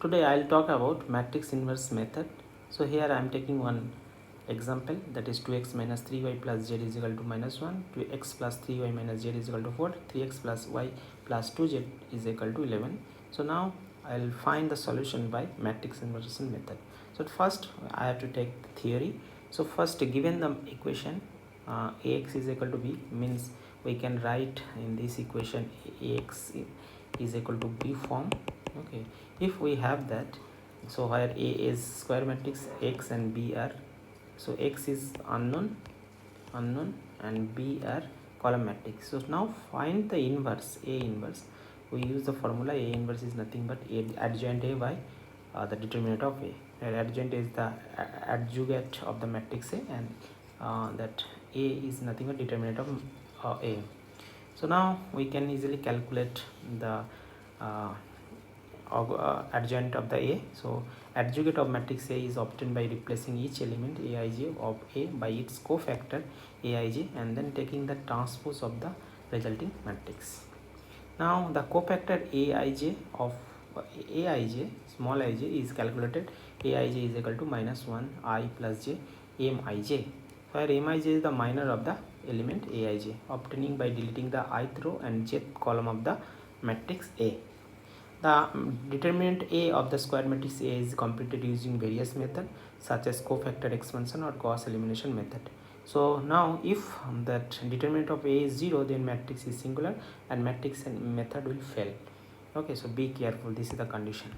Today I'll talk about matrix inverse method. So here I am taking one example, that is 2x minus 3y plus z is equal to minus 1, 2x plus 3y minus z is equal to 4, 3x plus y plus 2z is equal to 11. So now I'll find the solution by matrix inversion method. So first I have to take the theory. So first, given the equation ax is equal to b, means we can write in this equation ax is equal to b form. Okay, if we have that, so where a is square matrix, x and b are, so x is unknown and b are column matrix. So now find the inverse, a inverse. We use the formula a inverse is nothing but a adjoint a by the determinant of a. Adjoint is the adjugate of the matrix a, and that a is nothing but determinant of a. So now we can easily calculate the adjoint of the A. So adjugate of matrix A is obtained by replacing each element aij of A by its cofactor aij and then taking the transpose of the resulting matrix. Now the cofactor aij of aij, small ij, is calculated. Aij is equal to minus 1 I plus j mij, where mij is the minor of the element aij, obtaining by deleting the ith row and jth column of the matrix A. The determinant A of the square matrix A is computed using various methods such as cofactor expansion or Gauss elimination method. So now if that determinant of A is 0, then matrix is singular and matrix method will fail. Okay, so be careful, this is the condition.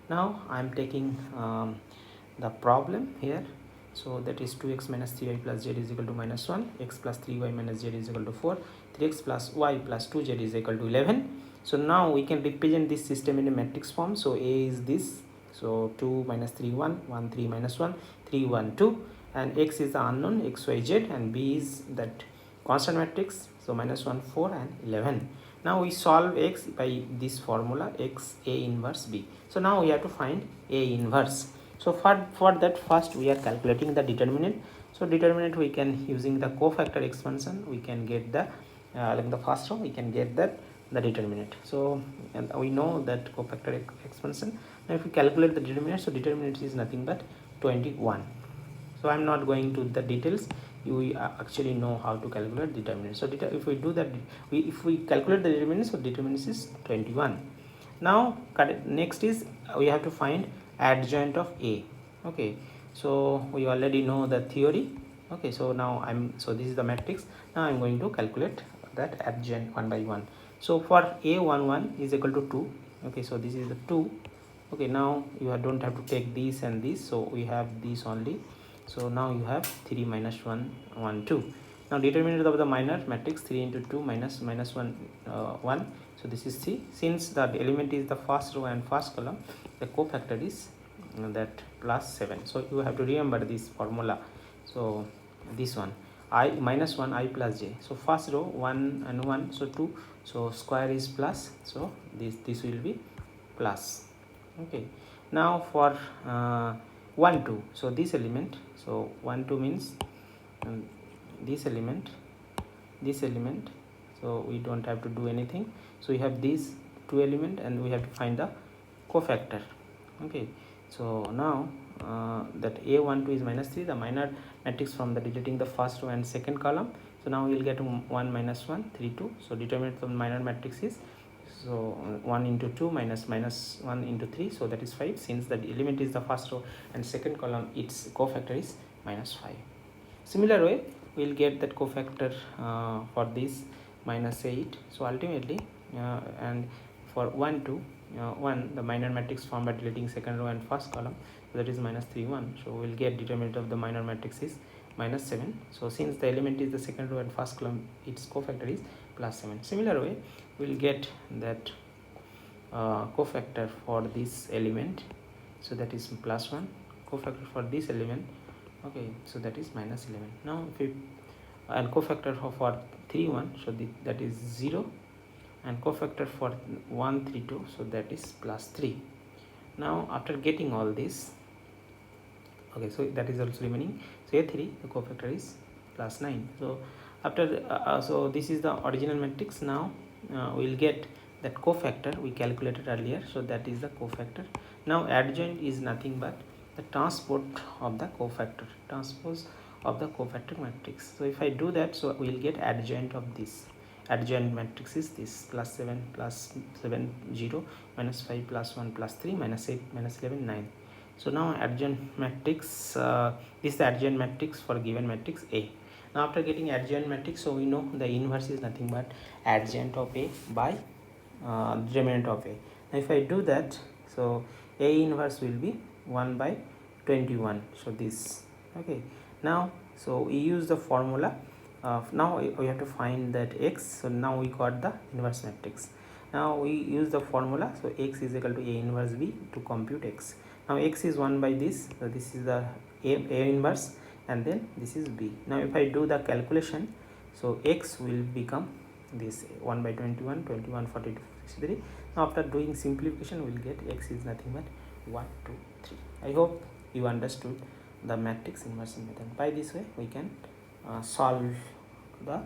Now I am taking the problem here. So that is 2x minus 3y plus z is equal to minus 1, x plus 3y minus z is equal to 4, 3x plus y plus 2z is equal to 11. So now we can represent this system in a matrix form. So A is this, so 2 minus 3 1, 1 3 minus 1, 3 1 2, and x is the unknown x y z, and B is that constant matrix, so minus 1 4 and 11. Now we solve x by this formula x A inverse B. So now we have to find A inverse. So for that, first we are calculating the determinant. So determinant we can, using the cofactor expansion, we can get the like the first row we can get that the determinant. So and we know that cofactor expansion. Now if we calculate the determinant, so determinant is nothing but 21. So I'm not going to the details, you actually know how to calculate determinant. So if we do that, if we calculate the determinant, so determinant is 21. Now next is we have to find adjoint of A. Okay, so we already know the theory. Okay, so now so this is the matrix. Now I'm going to calculate that adjoint one by one. So for A11 is equal to 2. Okay, so this is the 2. Okay, now you don't have to take this and this, so we have this only. So now you have 3 minus 1 1 2. Now determinant of the minor matrix, 3 into 2 minus 1 1. So this is 3. Since the element is the first row and first column, the cofactor is that plus 7. So you have to remember this formula. So this one, I minus 1 I plus j. So first row 1 and 1, so 2. So square is plus, so this will be plus. Okay, now for 1 2, so this element, so 1 2 means this element, so we don't have to do anything. So we have these two element and we have to find the cofactor. Okay, so now that A12 is minus 3, the minor matrix from the deleting the first row and second column. So now we will get 1 minus 1 3 2. So determinant of the minor matrix is, so 1 into 2 minus 1 into 3, so that is 5. Since the element is the first row and second column, its cofactor is minus 5. Similar way we will get that cofactor for this minus 8. So ultimately and for 1 2 1, the minor matrix formed by deleting second row and first column, so that is minus 3 1. So we will get determinant of the minor matrix is minus 7. So since the element is the second row and first column, its cofactor is plus 7. Similar way we will get that cofactor for this element, so that is plus 1. Cofactor for this element, okay, so that is minus 11. Now if we and cofactor for 3 1, so that is 0, and cofactor for 1 3 2, so that is plus 3. Now after getting all this, okay, so that is also remaining. So A3, the cofactor is plus 9. So after so this is the original matrix. Now we will get that cofactor we calculated earlier, so that is the cofactor. Now adjoint is nothing but the transpose of the cofactor matrix. So if I do that, so we will get adjoint of this. Adjoint matrix is this: plus 7 plus 7 0, minus 5 plus 1 plus 3, minus 8 minus 11 9. So now adjoint matrix, this is the adjoint matrix for given matrix A. Now after getting adjoint matrix, so we know the inverse is nothing but adjoint of A by determinant of A. Now if I do that, so A inverse will be 1 by 21. So this, okay. Now so we use the formula. Now we have to find that x. So now we got the inverse matrix. Now we use the formula. So x is equal to A inverse B to compute x. Now x is 1 by this. So this is the A inverse, and then this is B. Now if I do the calculation, so x will become this 1 by 21, 21, 42, 63. Now after doing simplification, we will get x is nothing but 1, 2, 3. I hope you understood the matrix inversion method. By this way we can solve the